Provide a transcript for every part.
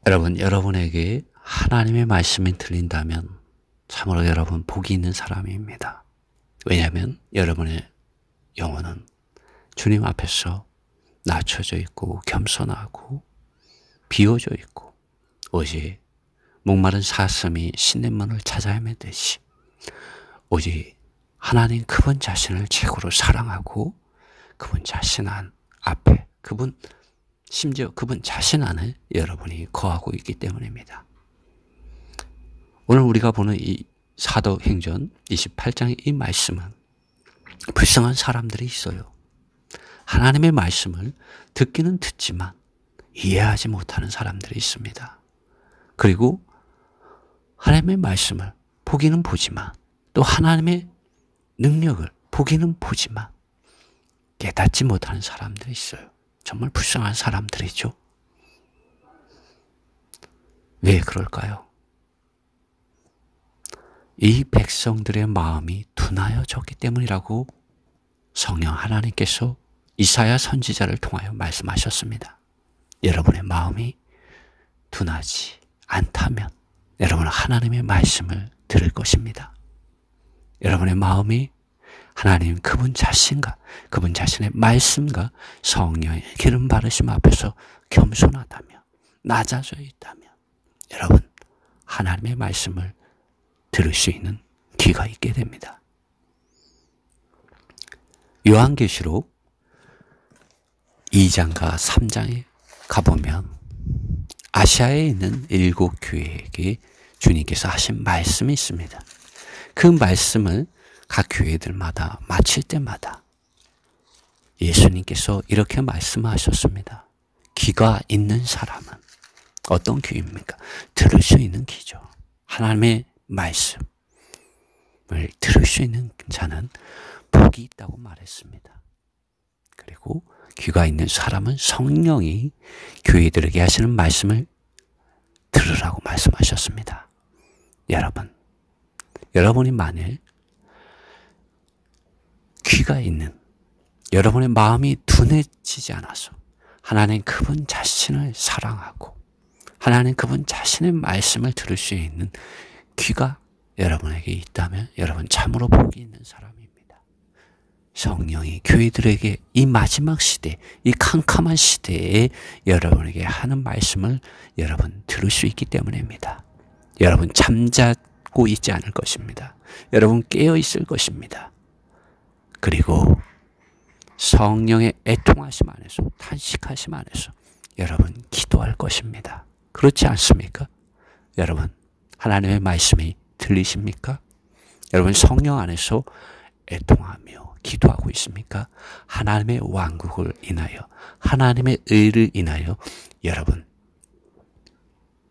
여러분, 여러분에게 하나님의 말씀이 들린다면 참으로 여러분 복이 있는 사람입니다. 왜냐하면 여러분의 영혼은 주님 앞에서 낮춰져 있고 겸손하고 비워져 있고 오직 목마른 사슴이 신냇물을 찾아 헤매듯이 오직 하나님 그분 자신을 최고로 사랑하고 그분 자신 앞에 심지어 그분 자신 안에 여러분이 거하고 있기 때문입니다. 오늘 우리가 보는 이 사도행전 28장의 이 말씀은 불쌍한 사람들이 있어요. 하나님의 말씀을 듣기는 듣지만 이해하지 못하는 사람들이 있습니다. 그리고 하나님의 말씀을 보기는 보지만 또 하나님의 능력을 보기는 보지만 깨닫지 못하는 사람들이 있어요. 정말 불쌍한 사람들이죠. 왜 그럴까요? 이 백성들의 마음이 둔하여졌기 때문이라고 성령 하나님께서 이사야 선지자를 통하여 말씀하셨습니다. 여러분의 마음이 둔하지 않다면 여러분은 하나님의 말씀을 들을 것입니다. 여러분의 마음이 하나님 그분 자신과 그분 자신의 말씀과 성령의 기름 바르심 앞에서 겸손하다면 낮아져 있다면 여러분 하나님의 말씀을 들을 수 있는 귀가 있게 됩니다. 요한계시록 2장과 3장에 가보면 아시아에 있는 7 교회에게 주님께서 하신 말씀이 있습니다. 그 말씀을 각 교회들마다 마칠 때마다 예수님께서 이렇게 말씀하셨습니다. 귀가 있는 사람은 어떤 귀입니까? 들을 수 있는 귀죠. 하나님의 말씀을 들을 수 있는 자는 복이 있다고 말했습니다. 그리고 귀가 있는 사람은 성령이 교회들에게 하시는 말씀을 들으라고 말씀하셨습니다. 여러분이 만일 귀가 있는 여러분의 마음이 둔해지지 않아서 하나님 그분 자신을 사랑하고 하나님 그분 자신의 말씀을 들을 수 있는 귀가 여러분에게 있다면 여러분 참으로 복이 있는 사람입니다. 성령이 교회들에게 이 마지막 시대, 이 캄캄한 시대에 여러분에게 하는 말씀을 여러분 들을 수 있기 때문입니다. 여러분 잠자고 있지 않을 것입니다. 여러분 깨어 있을 것입니다. 그리고 성령의 애통하심 안에서 탄식하심 안에서 여러분 기도할 것입니다. 그렇지 않습니까? 여러분 하나님의 말씀이 들리십니까? 여러분 성령 안에서 애통하며 기도하고 있습니까? 하나님의 왕국을 인하여 하나님의 의를 인하여 여러분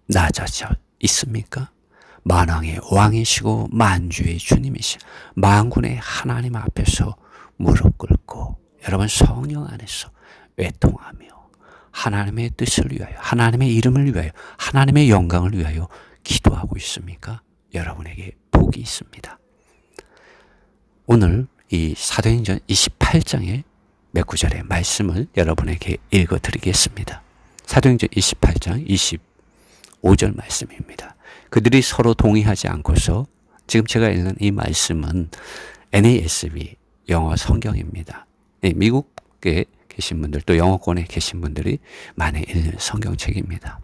낮아져 있습니까? 만왕의 왕이시고 만주의 주님이시 만군의 하나님 앞에서 무릎 꿇고 여러분 성령 안에서 애통하며 하나님의 뜻을 위하여 하나님의 이름을 위하여 하나님의 영광을 위하여 기도하고 있습니까? 여러분에게 복이 있습니다. 오늘 이 사도행전 28장의 몇 구절의 말씀을 여러분에게 읽어드리겠습니다. 사도행전 28장 25절 말씀입니다. 그들이 서로 동의하지 않고서 지금 제가 읽는 이 말씀은 NASB 영어 성경입니다. 미국에 계신 분들 또 영어권에 계신 분들이 많이 읽는 성경책입니다.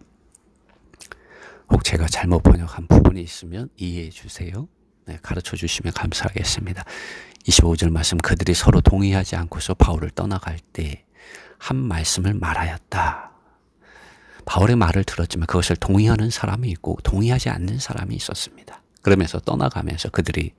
혹 제가 잘못 번역한 부분이 있으면 이해해 주세요. 가르쳐 주시면 감사하겠습니다. 25절 말씀 그들이 서로 동의하지 않고서 바울을 떠나갈 때 한 말씀을 말하였다. 바울의 말을 들었지만 그것을 동의하는 사람이 있고 동의하지 않는 사람이 있었습니다. 그러면서 떠나가면서 그들이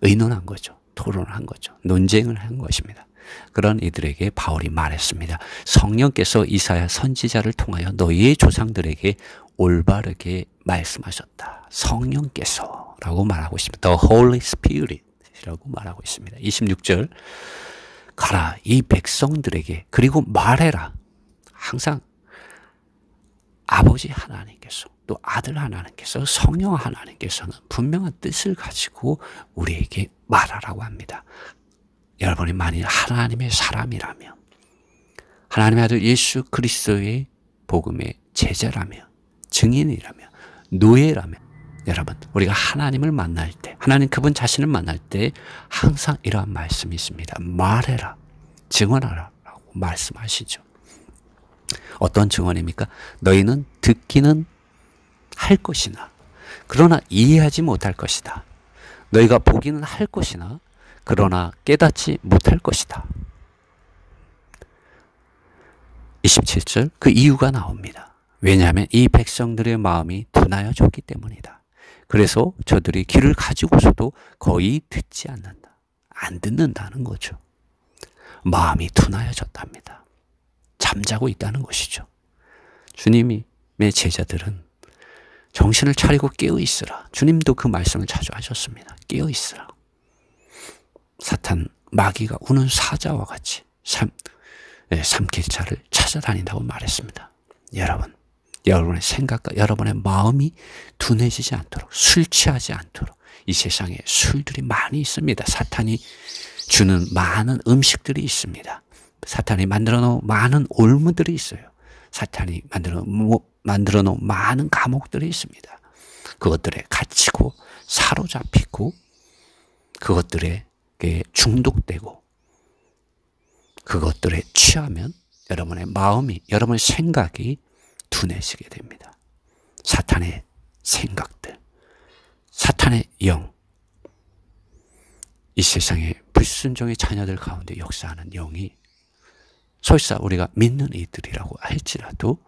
의논한 거죠. 토론한 거죠. 논쟁을 한 것입니다. 그런 이들에게 바울이 말했습니다. 성령께서 이사야 선지자를 통하여 너희의 조상들에게 올바르게 말씀하셨다. 성령께서 라고 말하고 있습니다. The Holy Spirit 이라고 말하고 있습니다. 26절 가라 이 백성들에게 그리고 말해라. 항상 아버지 하나님께서 또 아들 하나님께서 성령 하나님께서는 분명한 뜻을 가지고 우리에게 말하라고 합니다. 여러분이 만일 하나님의 사람이라면 하나님의 아들 예수 그리스도의 복음의 제자라면 증인이라면, 노예라면, 여러분, 우리가 하나님을 만날 때, 하나님 그분 자신을 만날 때 항상 이러한 말씀이 있습니다. 말해라, 증언하라 라고 말씀하시죠. 어떤 증언입니까? 너희는 듣기는 할 것이나 그러나 이해하지 못할 것이다. 너희가 보기는 할 것이나 그러나 깨닫지 못할 것이다. 27절 그 이유가 나옵니다. 왜냐하면 이 백성들의 마음이 둔하여졌기 때문이다. 그래서 저들이 귀를 가지고서도 거의 듣지 않는다. 안 듣는다는 거죠. 마음이 둔하여졌답니다. 잠자고 있다는 것이죠. 주님의 제자들은 정신을 차리고 깨어 있으라. 주님도 그 말씀을 자주 하셨습니다. 깨어 있으라. 사탄 마귀가 우는 사자와 같이 삼킬자를 찾아다닌다고 말했습니다. 여러분, 여러분의 생각과 여러분의 마음이 둔해지지 않도록, 술 취하지 않도록. 이 세상에 술들이 많이 있습니다. 사탄이 주는 많은 음식들이 있습니다. 사탄이 만들어 놓은 많은 올무들이 있어요. 사탄이 만들어 놓은 많은 감옥들이 있습니다. 그것들에 갇히고 사로잡히고 그것들에 중독되고 그것들에 취하면 여러분의 마음이, 여러분의 생각이 둔해지게 됩니다. 사탄의 생각들, 사탄의 영, 이 세상의 불순종의 자녀들 가운데 역사하는 영이 설사 우리가 믿는 이들이라고 할지라도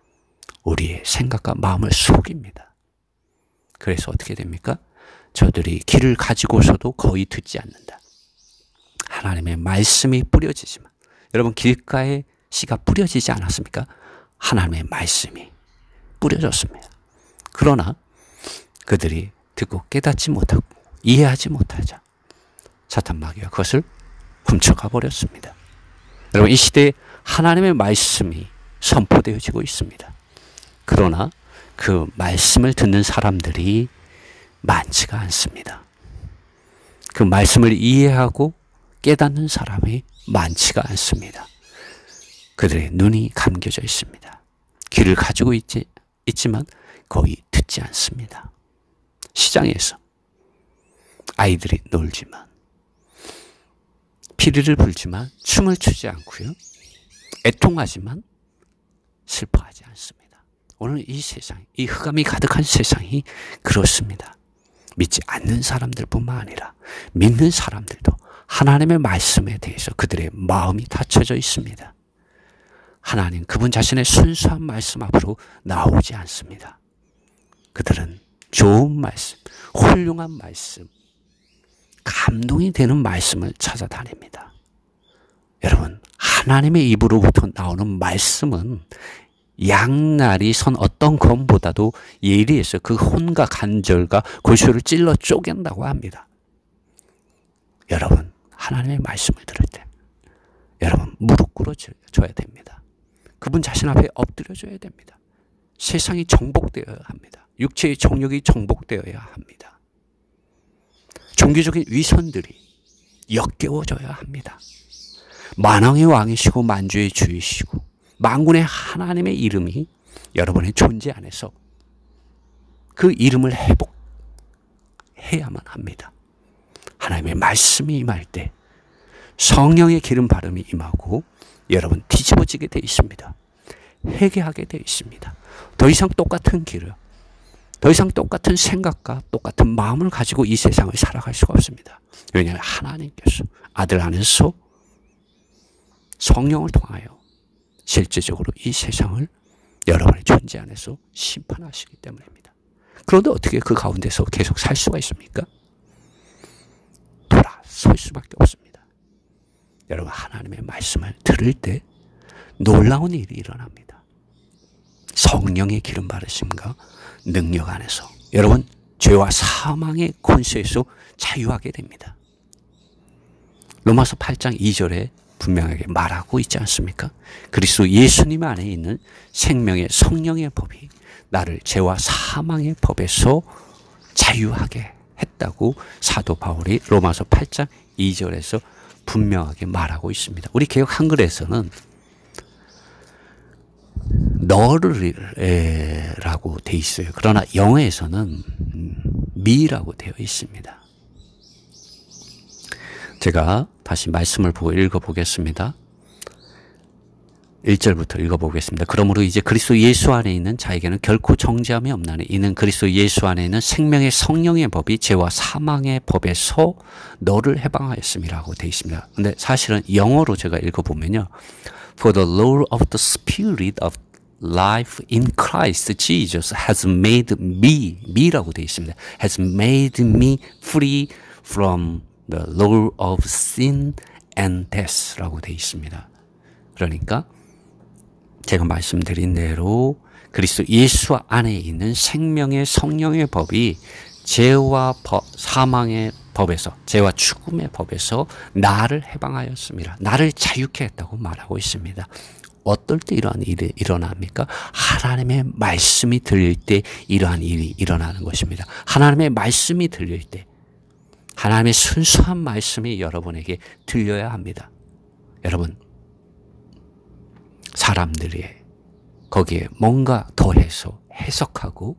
우리의 생각과 마음을 속입니다. 그래서 어떻게 됩니까? 저들이 귀를 가지고서도 거의 듣지 않는다. 하나님의 말씀이 뿌려지지만, 여러분 길가에 씨가 뿌려지지 않았습니까? 하나님의 말씀이 뿌려졌습니다. 그러나 그들이 듣고 깨닫지 못하고 이해하지 못하자 사탄 마귀가 그것을 훔쳐가 버렸습니다. 여러분 이 시대에 하나님의 말씀이 선포되어지고 있습니다. 그러나 그 말씀을 듣는 사람들이 많지가 않습니다. 그 말씀을 이해하고 깨닫는 사람이 많지가 않습니다. 그들의 눈이 감겨져 있습니다. 귀를 가지고 있지만 거의 듣지 않습니다. 시장에서 아이들이 놀지만, 피리를 불지만 춤을 추지 않고요. 애통하지만 슬퍼하지 않습니다. 오늘 이 세상, 이 흑암이 가득한 세상이 그렇습니다. 믿지 않는 사람들뿐만 아니라 믿는 사람들도 하나님의 말씀에 대해서 그들의 마음이 닫혀져 있습니다. 하나님 그분 자신의 순수한 말씀 앞으로 나오지 않습니다. 그들은 좋은 말씀, 훌륭한 말씀, 감동이 되는 말씀을 찾아다닙니다. 여러분, 하나님의 입으로부터 나오는 말씀은 양날이 선 어떤 검보다도 예리해서 그 혼과 간절과 골수를 찔러 쪼갠다고 합니다. 여러분, 하나님의 말씀을 들을 때 여러분 무릎 꿇어줘야 됩니다. 그분 자신 앞에 엎드려줘야 됩니다. 세상이 정복되어야 합니다. 육체의 정욕이 정복되어야 합니다. 종교적인 위선들이 역겨워져야 합니다. 만왕의 왕이시고 만주의 주이시고 만군의 하나님의 이름이 여러분의 존재 안에서 그 이름을 회복해야만 합니다. 하나님의 말씀이 임할 때 성령의 기름 바름이 임하고 여러분 뒤집어지게 되어 있습니다. 회개하게 되어 있습니다. 더 이상 똑같은 길을, 더 이상 똑같은 생각과 똑같은 마음을 가지고 이 세상을 살아갈 수가 없습니다. 왜냐하면 하나님께서 아들 안에서 성령을 통하여 실제적으로 이 세상을 여러분의 존재 안에서 심판하시기 때문입니다. 그런데 어떻게 그 가운데서 계속 살 수가 있습니까? 돌아설 수밖에 없습니다. 여러분 하나님의 말씀을 들을 때 놀라운 일이 일어납니다. 성령의 기름 바르심과 능력 안에서 여러분 죄와 사망의 권세에서 자유하게 됩니다. 로마서 8장 2절에 분명하게 말하고 있지 않습니까? 그리스도 예수님 안에 있는 생명의 성령의 법이 나를 죄와 사망의 법에서 자유하게 했다고 사도 바울이 로마서 8장 2절에서 분명하게 말하고 있습니다. 우리 개역 한글에서는 너를 라고 돼 있어요. 그러나 영어에서는 me라고 되어 있습니다. 제가 다시 말씀을 보고 읽어보겠습니다. 1절부터 읽어보겠습니다. 그러므로 이제 그리스도 예수 안에 있는 자에게는 결코 정죄함이 없나니 이는 그리스도 예수 안에 있는 생명의 성령의 법이 죄와 사망의 법에서 너를 해방하였음이라고 되어 있습니다. 근데 사실은 영어로 제가 읽어보면요. For the law of the spirit of life in Christ Jesus has made me라고 되어 있습니다. has made me free from the law of sin and death라고 되어 있습니다. 그러니까 제가 말씀드린 대로 그리스도 예수 안에 있는 생명의 성령의 법이 죄와 사망의 법에서, 죄와 죽음의 법에서 나를 해방하였습니다. 나를 자유케 했다고 말하고 있습니다. 어떨 때 이러한 일이 일어납니까? 하나님의 말씀이 들릴 때 이러한 일이 일어나는 것입니다. 하나님의 말씀이 들릴 때, 하나님의 순수한 말씀이 여러분에게 들려야 합니다. 여러분, 사람들이 거기에 뭔가 더해서 해석하고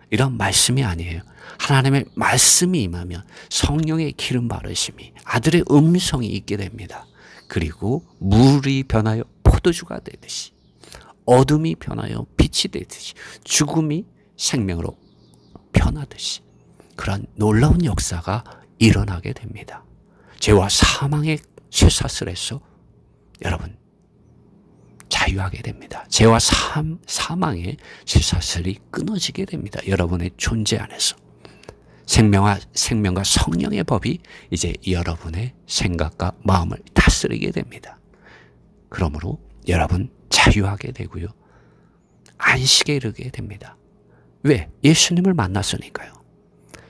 이런 말씀이 아니에요. 하나님의 말씀이 임하면 성령의 기름 바르심이, 아들의 음성이 있게 됩니다. 그리고 물이 변하여 포도주가 되듯이, 어둠이 변하여 빛이 되듯이, 죽음이 생명으로 변하듯이 그런 놀라운 역사가 일어나게 됩니다. 죄와 사망의 쇠사슬에서 여러분 자유하게 됩니다. 죄와 사망의 쇠사슬이 끊어지게 됩니다. 여러분의 존재 안에서. 생명과 성령의 법이 이제 여러분의 생각과 마음을 다스리게 됩니다. 그러므로 여러분 자유하게 되고요. 안식에 이르게 됩니다. 왜? 예수님을 만났으니까요.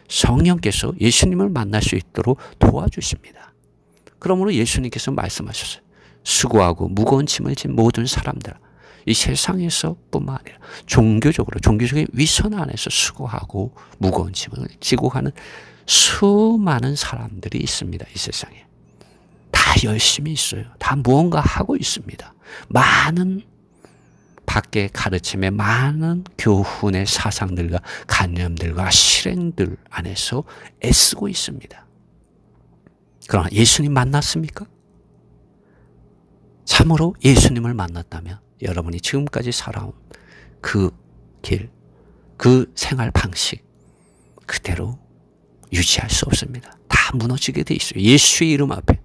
성령께서 예수님을 만날 수 있도록 도와주십니다. 그러므로 예수님께서 말씀하셨어요. 수고하고 무거운 짐을 진 모든 사람들, 이 세상에서 뿐만 아니라 종교적인 위선 안에서 수고하고 무거운 짐을 지고 가는 수많은 사람들이 있습니다. 이 세상에. 다 열심히 있어요. 다 무언가 하고 있습니다. 많은 밖의 가르침에 많은 교훈의 사상들과 관념들과 실행들 안에서 애쓰고 있습니다. 그러나 예수님 만났습니까? 참으로 예수님을 만났다면 여러분이 지금까지 살아온 그 길, 그 생활 방식 그대로 유지할 수 없습니다. 다 무너지게 돼 있어요. 예수의 이름 앞에,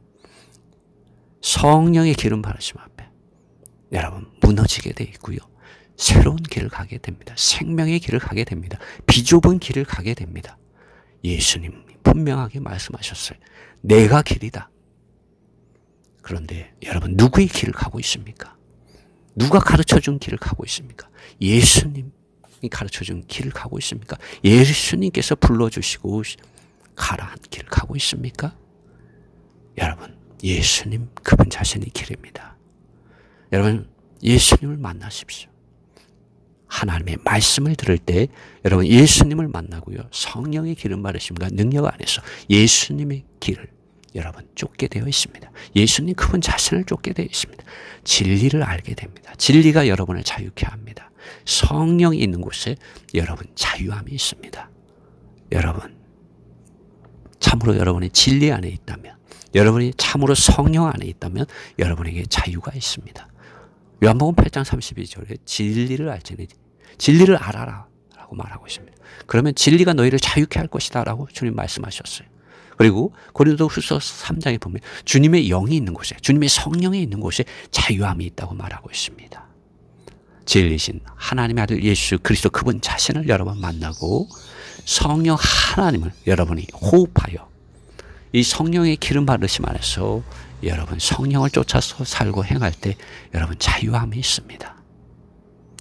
성령의 기름 바르심 앞에 여러분 무너지게 돼 있고요. 새로운 길을 가게 됩니다. 생명의 길을 가게 됩니다. 비좁은 길을 가게 됩니다. 예수님이 분명하게 말씀하셨어요. 내가 길이다. 그런데 여러분 누구의 길을 가고 있습니까? 누가 가르쳐준 길을 가고 있습니까? 예수님이 가르쳐준 길을 가고 있습니까? 예수님께서 불러주시고 가라 한 길을 가고 있습니까? 여러분 예수님 그분 자신이 길입니다. 여러분 예수님을 만나십시오. 하나님의 말씀을 들을 때 여러분 예수님을 만나고요. 성령의 기름 바르심과 능력 안에서 예수님의 길을 여러분 쫓게 되어 있습니다. 예수님 그분 자신을 쫓게 되어 있습니다. 진리를 알게 됩니다. 진리가 여러분을 자유케 합니다. 성령이 있는 곳에 여러분 자유함이 있습니다. 여러분 참으로 여러분이 진리 안에 있다면, 여러분이 참으로 성령 안에 있다면 여러분에게 자유가 있습니다. 요한복음 8장 32절에 진리를 알지니 진리를 알아라 라고 말하고 있습니다. 그러면 진리가 너희를 자유케 할 것이다 라고 주님 말씀하셨어요. 그리고 고린도후서 3장에 보면 주님의 영이 있는 곳에, 주님의 성령이 있는 곳에 자유함이 있다고 말하고 있습니다. 진리신 하나님의 아들 예수 그리스도 그분 자신을 여러분 만나고 성령 하나님을 여러분이 호흡하여 이 성령의 기름 바르심 안에서 여러분 성령을 쫓아서 살고 행할 때 여러분 자유함이 있습니다.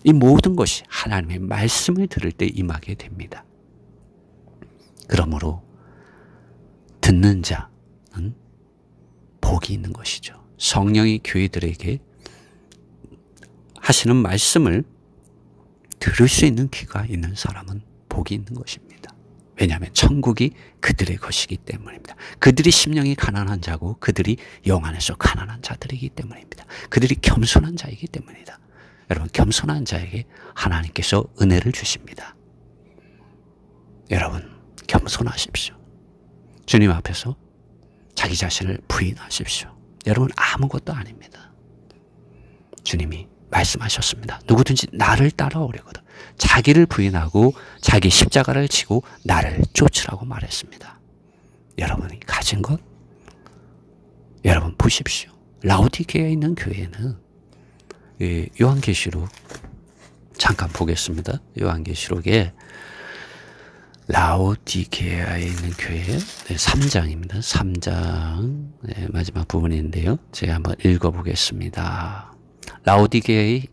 이 모든 것이 하나님의 말씀을 들을 때 임하게 됩니다. 그러므로 듣는 자는 복이 있는 것이죠. 성령이 교회들에게 하시는 말씀을 들을 수 있는 귀가 있는 사람은 복이 있는 것입니다. 왜냐하면 천국이 그들의 것이기 때문입니다. 그들이 심령이 가난한 자고 그들이 영 안에서 가난한 자들이기 때문입니다. 그들이 겸손한 자이기 때문이다. 여러분, 겸손한 자에게 하나님께서 은혜를 주십니다. 여러분, 겸손하십시오. 주님 앞에서 자기 자신을 부인하십시오. 여러분, 아무것도 아닙니다. 주님이 말씀하셨습니다. 누구든지 나를 따라오려거든 자기를 부인하고 자기 십자가를 지고 나를 쫓으라고 말했습니다. 여러분이 가진 것, 여러분 보십시오. 라오디게아에 있는 교회는 요한계시록 잠깐 보겠습니다. 요한계시록에 라오디게아에 있는 교회 3장입니다. 3장 마지막 부분인데요. 제가 한번 읽어보겠습니다. 라오디게아의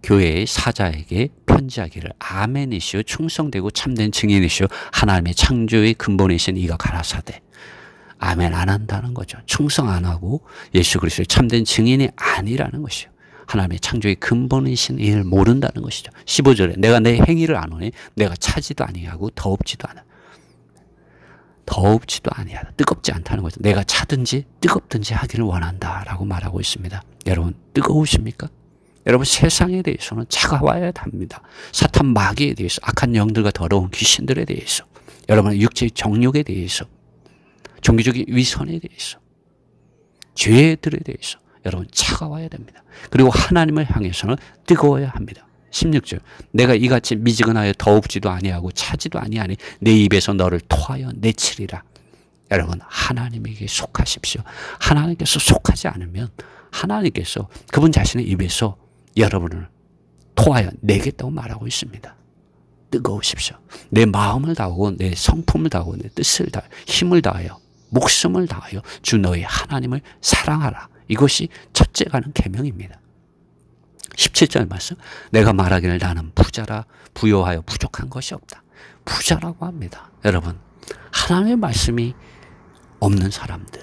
교회의 사자에게 편지하기를 아멘이시오 충성되고 참된 증인이시오 하나님의 창조의 근본이신 이가 가라사대. 아멘 안 한다는 거죠. 충성 안 하고 예수 그리스도의 참된 증인이 아니라는 것이요. 하나님의 창조의 근본이신 이를 모른다는 것이죠. 15절에 내가 내 행위를 아노니 내가 차지도 아니하고 더웁지도 않아. 더웁지도 아니하다. 뜨겁지 않다는 거죠. 내가 차든지 뜨겁든지 하기를 원한다라고 말하고 있습니다. 여러분 뜨거우십니까? 여러분 세상에 대해서는 차가워야 합니다. 사탄 마귀에 대해서 악한 영들과 더러운 귀신들에 대해서 여러분의 육체의 정욕에 대해서 종교적인 위선에 대해서 죄들에 대해서 여러분 차가워야 됩니다. 그리고 하나님을 향해서는 뜨거워야 합니다. 16절 내가 이같이 미지근하여 더웁지도 아니하고 차지도 아니하니 내 입에서 너를 토하여 내치리라. 여러분 하나님에게 속하십시오. 하나님께서 속하지 않으면 하나님께서 그분 자신의 입에서 여러분을 토하여 내겠다고 말하고 있습니다. 뜨거우십시오. 내 마음을 다하고 내 성품을 다하고 내 뜻을 다하여 힘을 다하여 목숨을 다하여 주 너의 하나님을 사랑하라. 이것이 첫째 가는 계명입니다. 17절 말씀 내가 말하기를 나는 부자라 부요하여 부족한 것이 없다. 부자라고 합니다. 여러분 하나님의 말씀이 없는 사람들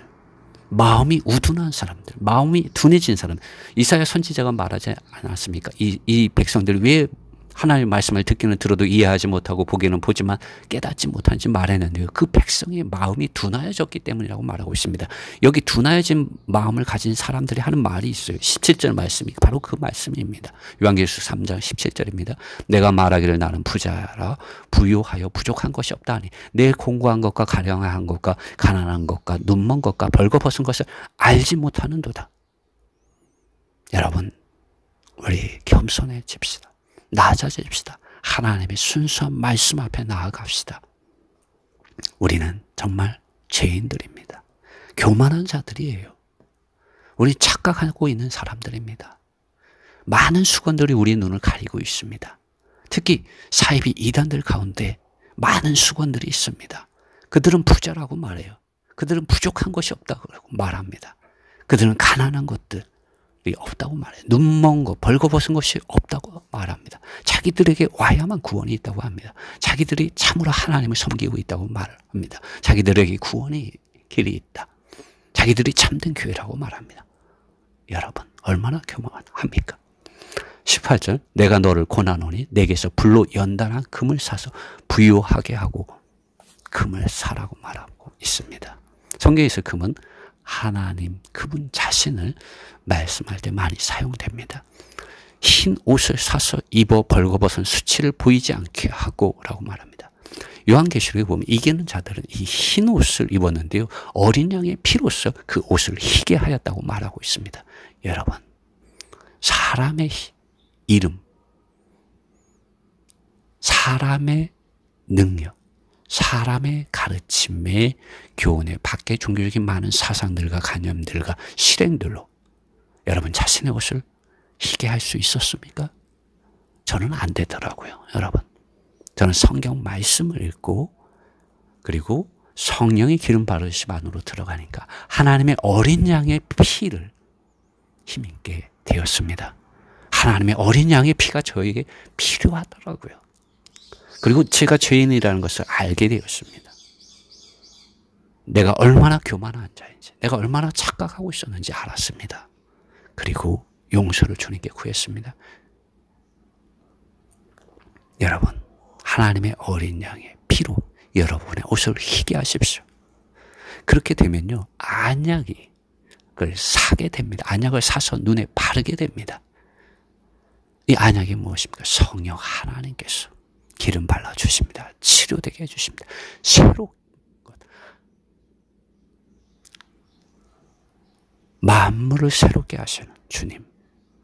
마음이 우둔한 사람들 마음이 둔해진 사람 이사야 선지자가 말하지 않았습니까? 이 백성들이 왜 하나님의 말씀을 듣기는 들어도 이해하지 못하고 보기는 보지만 깨닫지 못하는지 말했는데요. 그 백성의 마음이 둔하여졌기 때문이라고 말하고 있습니다. 여기 둔하여진 마음을 가진 사람들이 하는 말이 있어요. 17절 말씀이 바로 그 말씀입니다. 요한계시록 3장 17절입니다. 내가 말하기를 나는 부자라 부요하여 부족한 것이 없다니 내 공고한 것과 가련한 것과 가난한 것과 눈먼 것과 벌거벗은 것을 알지 못하는도다. 여러분 우리 겸손해집시다. 낮아집시다. 하나님의 순수한 말씀 앞에 나아갑시다. 우리는 정말 죄인들입니다. 교만한 자들이에요. 우리 착각하고 있는 사람들입니다. 많은 수건들이 우리 눈을 가리고 있습니다. 특히 사이비 이단들 가운데 많은 수건들이 있습니다. 그들은 부자라고 말해요. 그들은 부족한 것이 없다고 말합니다. 그들은 가난한 것들 없다고 말해요. 눈먼 것, 벌거벗은 것이 없다고 말합니다. 자기들에게 와야만 구원이 있다고 합니다. 자기들이 참으로 하나님을 섬기고 있다고 말합니다. 자기들에게 구원의 길이 있다. 자기들이 참된 교회라고 말합니다. 여러분 얼마나 교만합니까? 18절 내가 너를 권하노니 내게서 불로 연단한 금을 사서 부요하게 하고 금을 사라고 말하고 있습니다. 성경에서 금은 하나님 그분 자신을 말씀할 때 많이 사용됩니다. 흰 옷을 사서 입어 벌거벗은 수치를 보이지 않게 하고 라고 말합니다. 요한계시록에 보면 이기는 자들은 이 흰 옷을 입었는데요. 어린 양의 피로써 그 옷을 희게 하였다고 말하고 있습니다. 여러분 사람의 이름 사람의 능력 사람의 가르침에 교훈에 밖에 종교적인 많은 사상들과 관념들과 실행들로 여러분 자신의 옷을 희게 할 수 있었습니까? 저는 안 되더라고요. 여러분 저는 성경 말씀을 읽고 그리고 성령의 기름 바르심 안으로 들어가니까 하나님의 어린 양의 피를 힘있게 되었습니다. 하나님의 어린 양의 피가 저에게 필요하더라고요. 그리고 제가 죄인이라는 것을 알게 되었습니다. 내가 얼마나 교만한 자인지 내가 얼마나 착각하고 있었는지 알았습니다. 그리고 용서를 주님께 구했습니다. 여러분 하나님의 어린 양의 피로 여러분의 옷을 희게 하십시오. 그렇게 되면요 안약을 사게 됩니다. 안약을 사서 눈에 바르게 됩니다. 이 안약이 무엇입니까? 성령 하나님께서 기름 발라주십니다. 치료되게 해주십니다. 새로 만물을 새롭게 하시는 주님,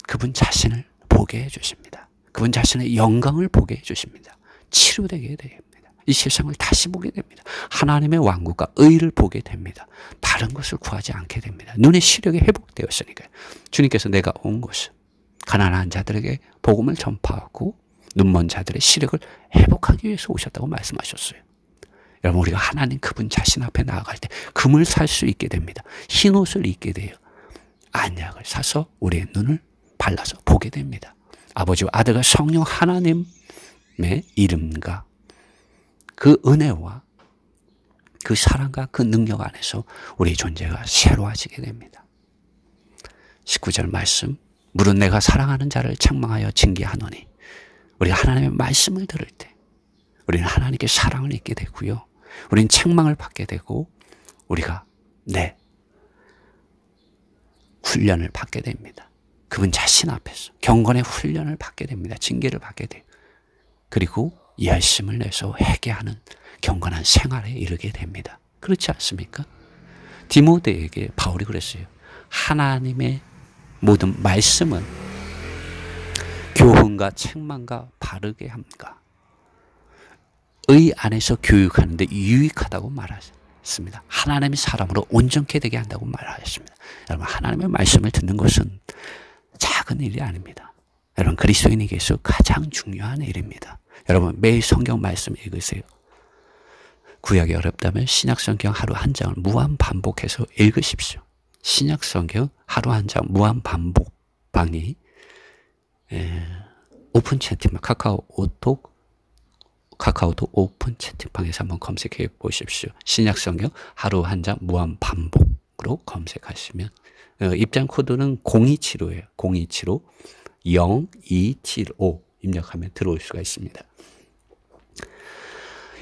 그분 자신을 보게 해주십니다. 그분 자신의 영광을 보게 해주십니다. 치료되게 됩니다. 이 세상을 다시 보게 됩니다. 하나님의 왕국과 의를 보게 됩니다. 다른 것을 구하지 않게 됩니다. 눈의 시력이 회복되었으니까요. 주님께서 내가 온 것은 가난한 자들에게 복음을 전파하고 눈먼 자들의 시력을 회복하기 위해서 오셨다고 말씀하셨어요. 여러분, 우리가 하나님 그분 자신 앞에 나아갈 때 금을 살 수 있게 됩니다. 흰 옷을 입게 돼요. 안약을 사서 우리의 눈을 발라서 보게 됩니다. 아버지와 아들과 성령 하나님의 이름과 그 은혜와 그 사랑과 그 능력 안에서 우리의 존재가 새로워지게 됩니다. 19절 말씀, 물은 내가 사랑하는 자를 책망하여 징계하노니, 우리가 하나님의 말씀을 들을 때 우리는 하나님께 사랑을 잊게 되고요. 우리는 책망을 받게 되고 우리가 훈련을 받게 됩니다. 그분 자신 앞에서 경건의 훈련을 받게 됩니다. 징계를 받게 돼요. 그리고 열심을 내서 회개하는 경건한 생활에 이르게 됩니다. 그렇지 않습니까? 디모데에게 바울이 그랬어요. 하나님의 모든 말씀은 교훈과 책망과 바르게 함과 의 안에서 교육하는데 유익하다고 말하셨습니다. 하나님의 사람으로 온전케 되게 한다고 말하셨습니다. 여러분, 하나님의 말씀을 듣는 것은 작은 일이 아닙니다. 여러분, 그리스도인에게서 가장 중요한 일입니다. 여러분, 매일 성경 말씀 읽으세요. 구약이 어렵다면 신약 성경 하루 한 장을 무한 반복해서 읽으십시오. 신약 성경 하루 한 장 무한 반복방이 오픈 채팅방, 카카오톡 오픈 채팅방에서 한번 검색해 보십시오. 신약 성경 하루 한 장 무한 반복으로 검색하시면 입장 코드는 0275예요. 0275 0275 입력하면 들어올 수가 있습니다.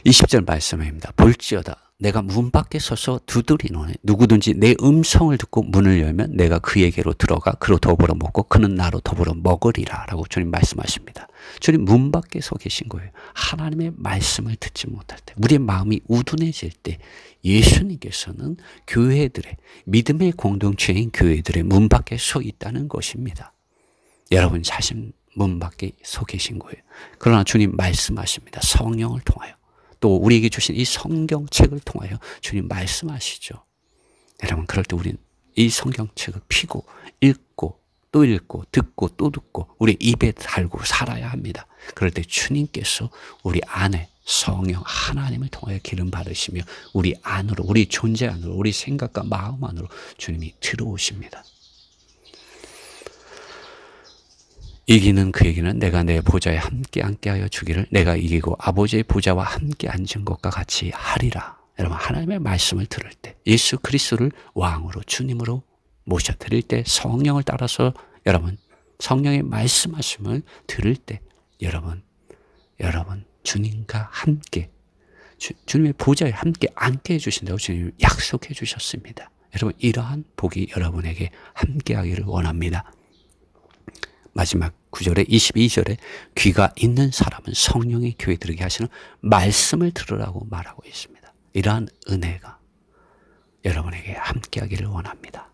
20절 말씀입니다. 볼지어다 내가 문 밖에 서서 두드리노니 누구든지 내 음성을 듣고 문을 열면 내가 그에게로 들어가 그로 더불어 먹고 그는 나로 더불어 먹으리라 라고 주님 말씀하십니다. 주님 문 밖에 서 계신 거예요. 하나님의 말씀을 듣지 못할 때, 우리의 마음이 우둔해질 때 예수님께서는 교회들의, 믿음의 공동체인 교회들의 문 밖에 서 있다는 것입니다. 여러분 자신 문 밖에 서 계신 거예요. 그러나 주님 말씀하십니다. 성령을 통하여, 또 우리에게 주신 이 성경책을 통하여 주님 말씀하시죠. 여러분, 그럴 때 우리는 이 성경책을 피고 읽고 또 읽고 듣고 또 듣고 우리 입에 달고 살아야 합니다. 그럴 때 주님께서 우리 안에 성령 하나님을 통하여 기름 바르시며 우리 안으로, 우리 존재 안으로, 우리 생각과 마음 안으로 주님이 들어오십니다. 이기는 그에게는 내가 내 보좌에 함께 앉게하여 주기를 내가 이기고 아버지의 보좌와 함께 앉은 것과 같이 하리라. 여러분, 하나님의 말씀을 들을 때, 예수 그리스도를 왕으로 주님으로 모셔드릴 때, 성령을 따라서 여러분 성령의 말씀하심을 들을 때 여러분 주님과 함께 주님의 보좌에 함께 앉게 해주신다고 주님이 약속해 주셨습니다. 여러분, 이러한 복이 여러분에게 함께하기를 원합니다. 마지막 9절에 22절에 귀가 있는 사람은 성령의 교회 들으게 하시는 말씀을 들으라고 말하고 있습니다. 이러한 은혜가 여러분에게 함께하기를 원합니다.